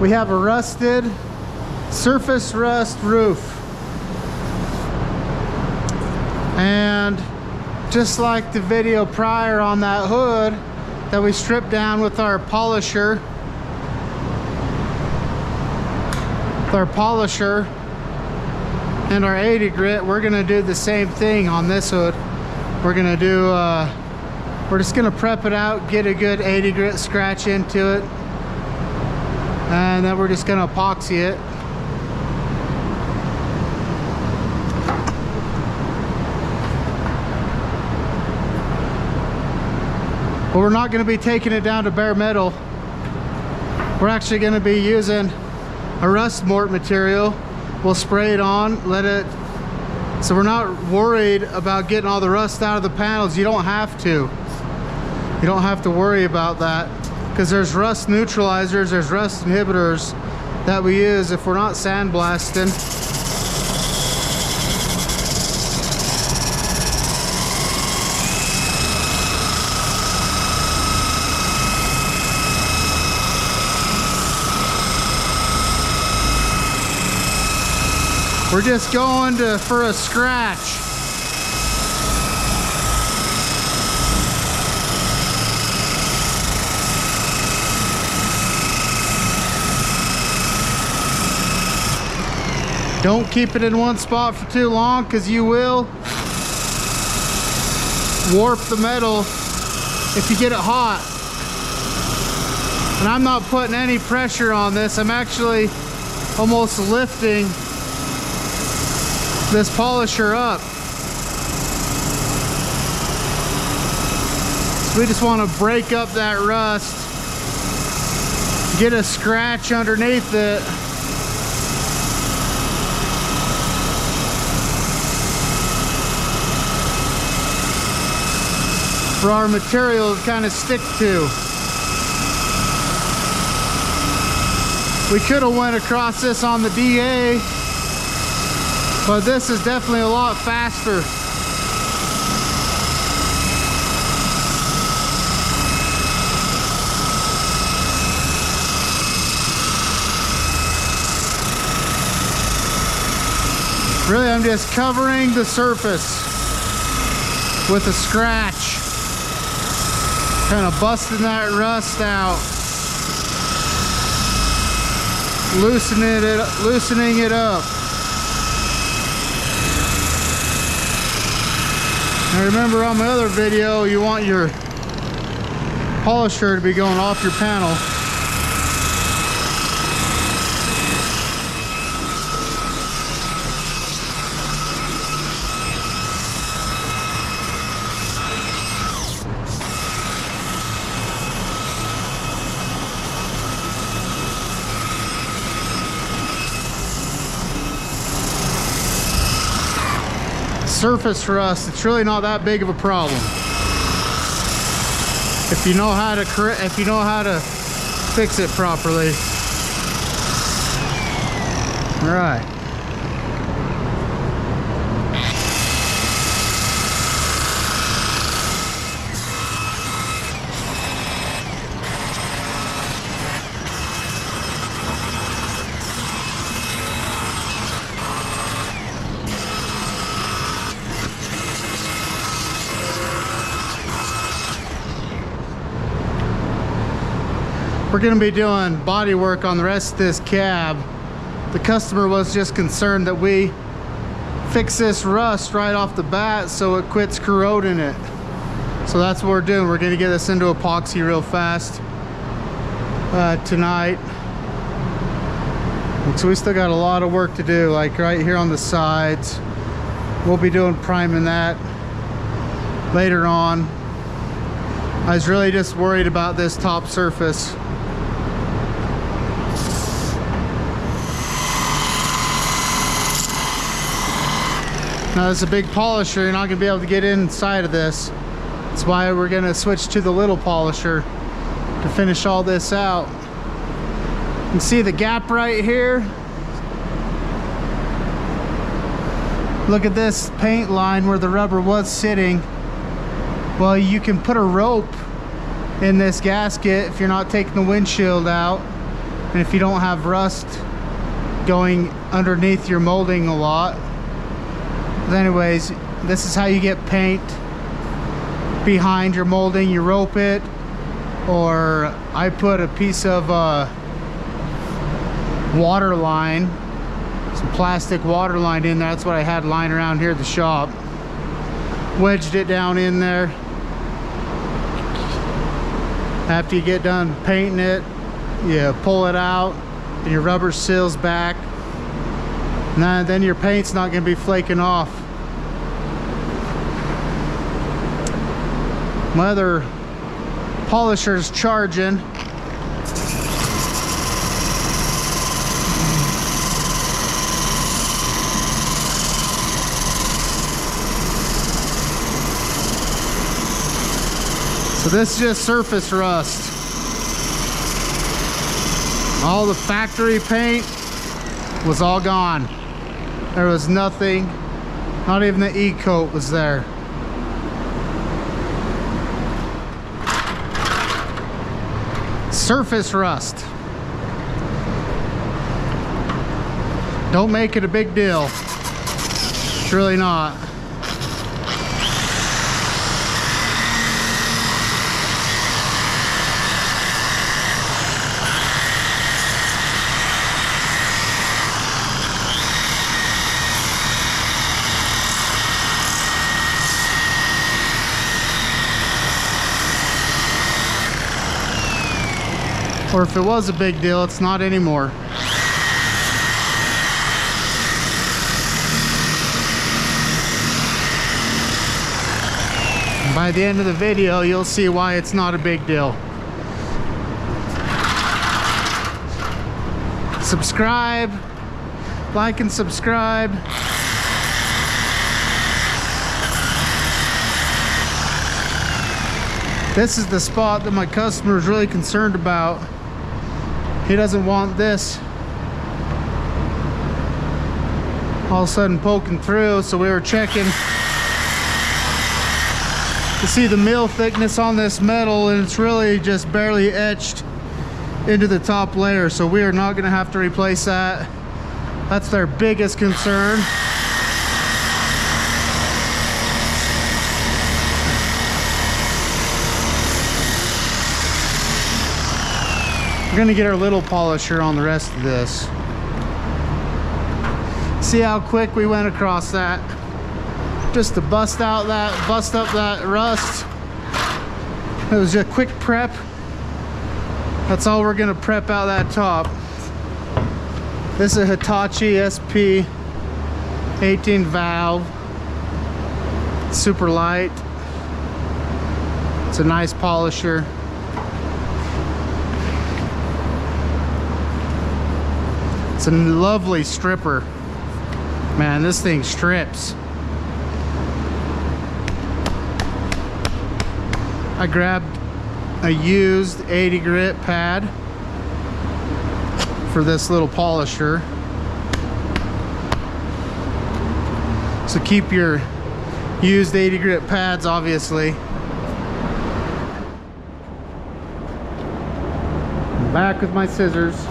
We have a rusted surface rust roof. And just like the video prior on that hood that we stripped down with our polisher, and our 80 grit, we're gonna do the same thing on this hood. We're gonna do, we're just gonna prep it out, get a good 80 grit scratch into it, and then we're just gonna epoxy it. But we're not gonna be taking it down to bare metal. We're actually gonna be using a rust mort material. We'll spray it on, let it, so we're not worried about getting all the rust out of the panels. You don't have to. You don't have to worry about that, because there's rust neutralizers, there's rust inhibitors that we use if we're not sandblasting. We're just going for a scratch. Don't keep it in one spot for too long, because you will warp the metal if you get it hot. And I'm not putting any pressure on this. I'm actually almost lifting this polisher up. So we just want to break up that rust, get a scratch underneath it. For our material to kind of stick to. We could have went across this on the DA, but this is definitely a lot faster. Really, I'm just covering the surface with a scratch, kind of busting that rust out, loosening it up. Now remember, on my other video, you want your polisher to be going off your panel. Surface rust, it's really not that big of a problem if you know how to fix it properly. All right. We're going to be doing body work on the rest of this cab. The customer was just concerned that we fix this rust right off the bat so it quits corroding it. So that's what we're doing. We're going to get this into epoxy real fast tonight. And so we still got a lot of work to do, like right here on the sides. We'll be doing priming that later on. I was really just worried about this top surface. Now this is a big polisher, you're not going to be able to get inside of this. That's why we're going to switch to the little polisher to finish all this out. You can see the gap right here. Look at this paint line where the rubber was sitting. Well, you can put a rope in this gasket if you're not taking the windshield out, and if you don't have rust going underneath your molding a lot. But anyways, this is how you get paint behind your molding. You rope it, or I put a piece of water line, some plastic water line in there. That's what I had lying around here at the shop. Wedged it down in there. After you get done painting it, you pull it out and your rubber seals back. And then your paint's not going to be flaking off. My other polisher's charging. So this is just surface rust. All the factory paint was all gone. There was nothing, not even the E-coat was there. Surface rust. Don't make it a big deal. It's really not. Or if it was a big deal, it's not anymore. By the end of the video, you'll see why it's not a big deal. Subscribe, like and subscribe. This is the spot that my customer is really concerned about. He doesn't want this all of a sudden poking through, so we were checking to see the mill thickness on this metal, and it's really just barely etched into the top layer, so we are not going to have to replace that. That's their biggest concern. We're gonna get our little polisher on the rest of this. See how quick we went across that? Just to bust up that rust. It was just a quick prep. That's all we're gonna prep out that top. This is a Hitachi SP 18 valve. Super light. It's a nice polisher. It's a lovely stripper. Man, this thing strips. I grabbed a used 80 grit pad for this little polisher. So keep your used 80 grit pads, obviously. I'm back with my scissors.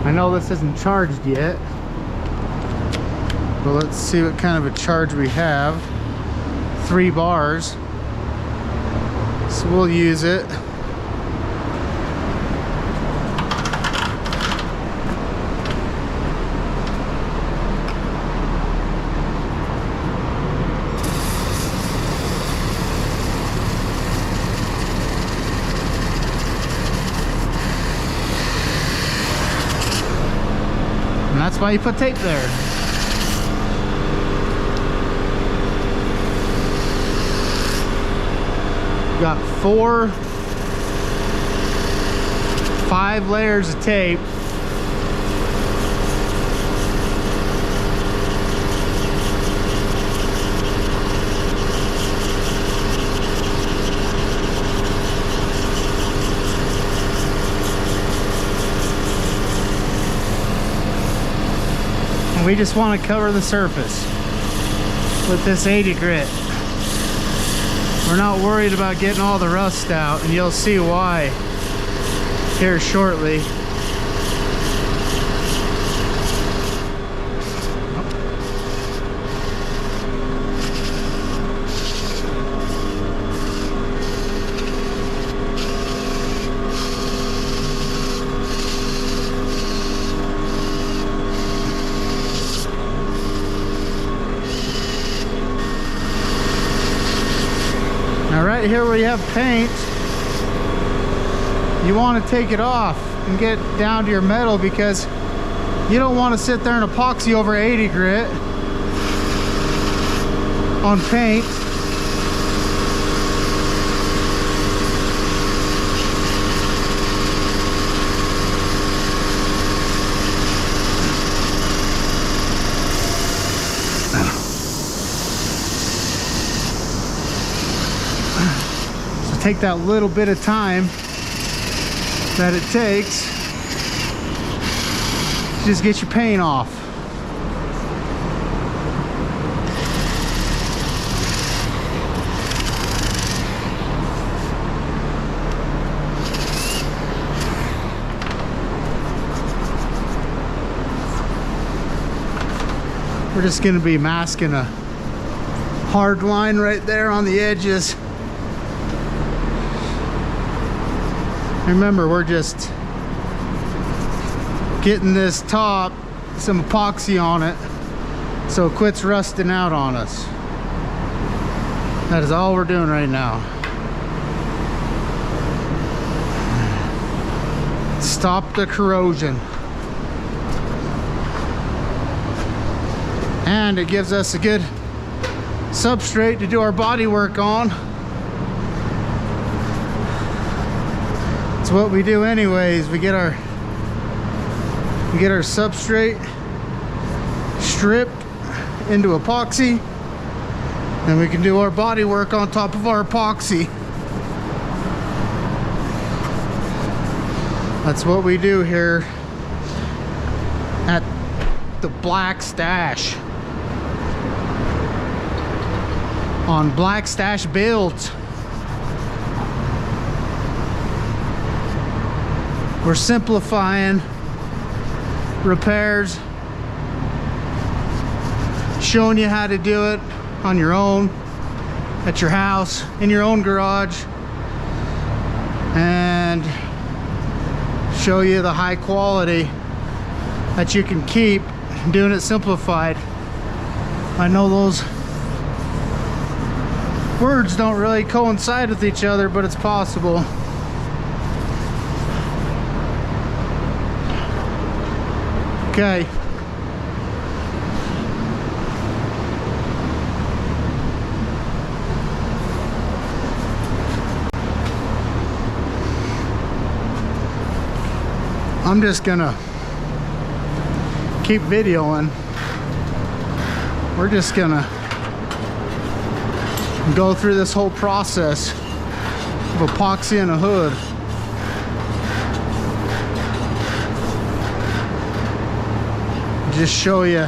I know this isn't charged yet, but let's see what kind of a charge we have. 3 bars. So we'll use it. That's why you put tape there. Got 5 layers of tape. We just want to cover the surface with this 80 grit. We're not worried about getting all the rust out, and you'll see why here shortly. Now right here where you have paint, you want to take it off and get down to your metal, because you don't want to sit there and epoxy over 80 grit on paint. Take that little bit of time that it takes to just get your paint off. We're just going to be masking a hard line right there on the edges. Remember, we're just getting this top, some epoxy on it, so it quits rusting out on us. That is all we're doing right now. Stop the corrosion. And it gives us a good substrate to do our body work on. What we do anyways, we get our substrate stripped into epoxy, and we can do our body work on top of our epoxy. That's what we do here at the Black Stash on Black Stash Builds. We're simplifying repairs, showing you how to do it on your own, at your house, in your own garage, and show you the high quality that you can keep doing it simplified. I know those words don't really coincide with each other, but it's possible. Okay. I'm just gonna keep videoing. We're just gonna go through this whole process of epoxy in a hood. Just show you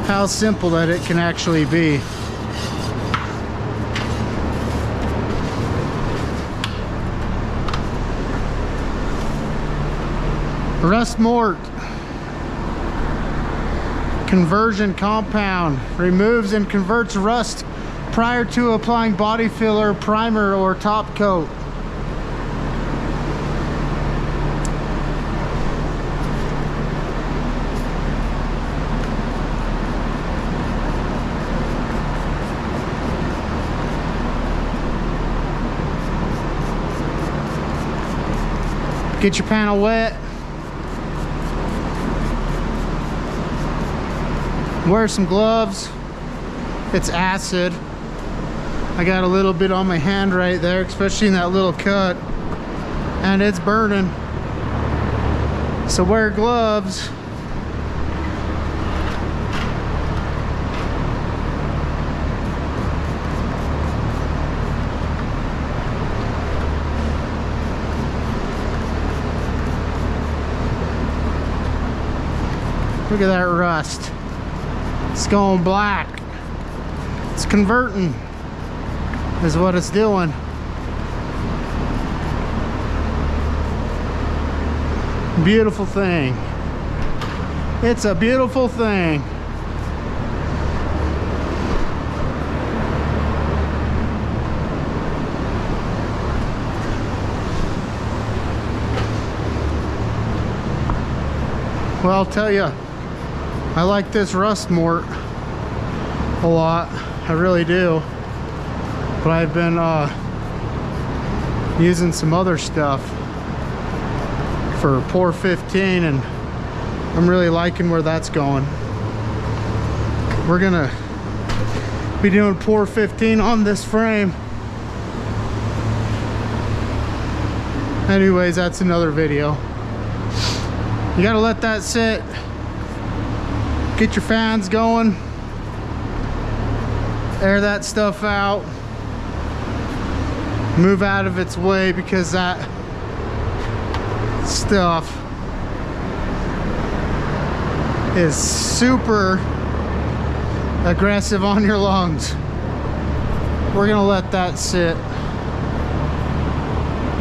how simple that it can actually be. Rust Mort conversion compound removes and converts rust prior to applying body filler, primer, or top coat. Get your panel wet. Wear some gloves. It's acid. I got a little bit on my hand right there, especially in that little cut, and it's burning. So wear gloves. Look at that rust. It's going black. It's converting, is what it's doing. Beautiful thing. It's a beautiful thing. Well, I'll tell you, I like this rust mort a lot. I really do. But I've been using some other stuff for Pour 15, and I'm really liking where that's going. We're gonna be doing Pour 15 on this frame. Anyways, that's another video. You gotta let that sit. Get your fans going. Air that stuff out. Move out of its way, because that stuff is super aggressive on your lungs. We're gonna let that sit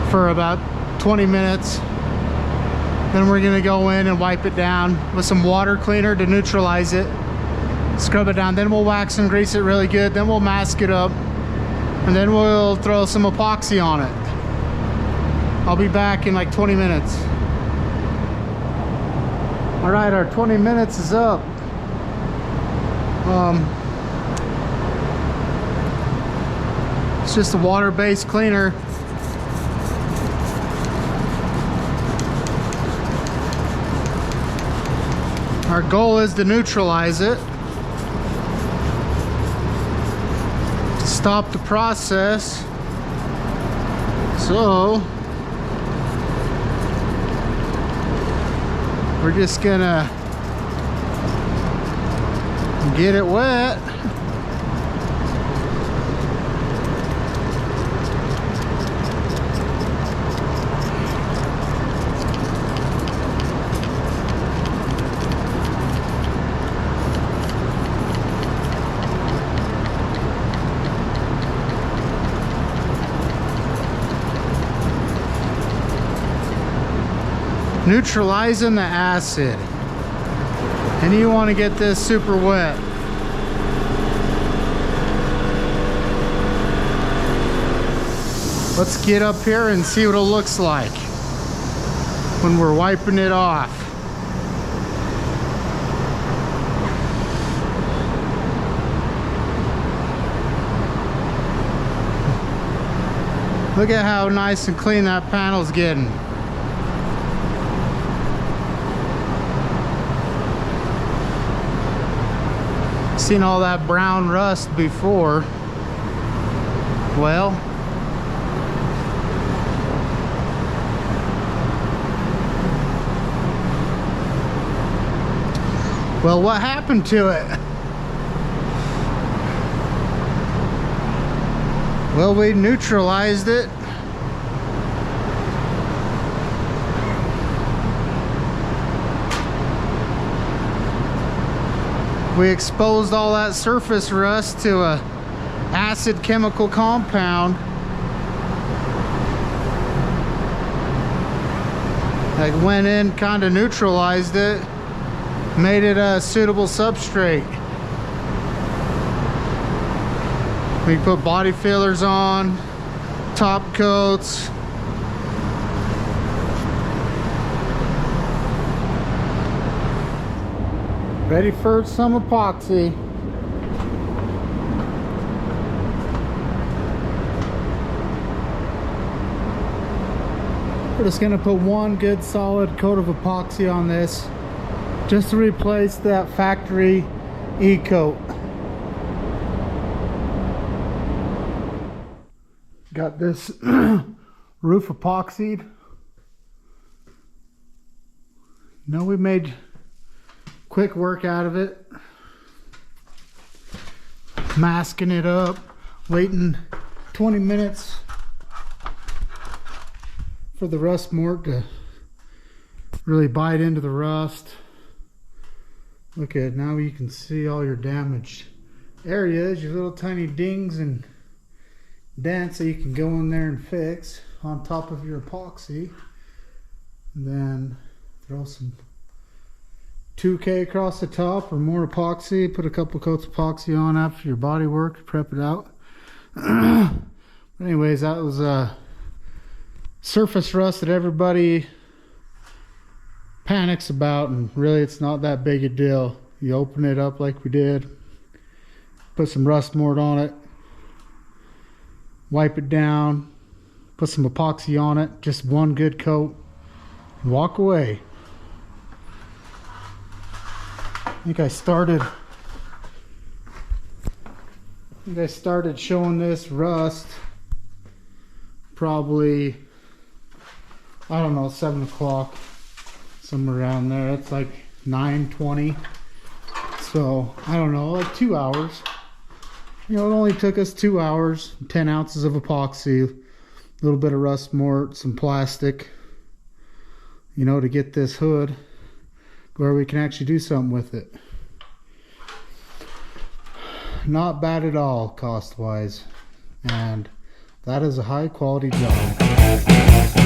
for about 20 minutes. Then we're gonna go in and wipe it down with some water cleaner to neutralize it. Scrub it down. Then we'll wax and grease it really good. Then we'll mask it up. And then we'll throw some epoxy on it. I'll be back in like 20 minutes. All right, our 20 minutes is up. It's just a water-based cleaner. Our goal is to neutralize it, to stop the process. So we're just gonna get it wet. Neutralizing the acid, and you want to get this super wet. Let's get up here and see what it looks like when we're wiping it off. Look at how nice and clean that panel's getting. Seen all that brown rust before. Well, what happened to it? Well, we neutralized it. We exposed all that surface rust to a acid chemical compound that went in, kind of neutralized it, made it a suitable substrate. We put body fillers on, top coats. Ready for some epoxy. We're just gonna put one good solid coat of epoxy on this, just to replace that factory E-coat. Got this roof epoxied. Now we made quick work out of it. Masking it up, waiting 20 minutes for the rust mort to really bite into the rust. Look at, now you can see all your damaged areas, your little tiny dings and dents that you can go in there and fix on top of your epoxy. And then throw some 2K across the top or more epoxy. Put a couple coats of epoxy on after your body work, prep it out. But anyways, that was surface rust that everybody panics about, and really it's not that big a deal. You open it up like we did, put some rust mort on it, wipe it down, put some epoxy on it, just one good coat, and walk away. I think I started showing this rust probably, I don't know, 7 o'clock, somewhere around there. It's like 9:20, so I don't know, like 2 hours. You know, it only took us 2 hours, 10 ounces of epoxy, a little bit of rust mort, some plastic, you know, to get this hood where we can actually do something with it. Not bad at all cost wise, and that is a high quality job.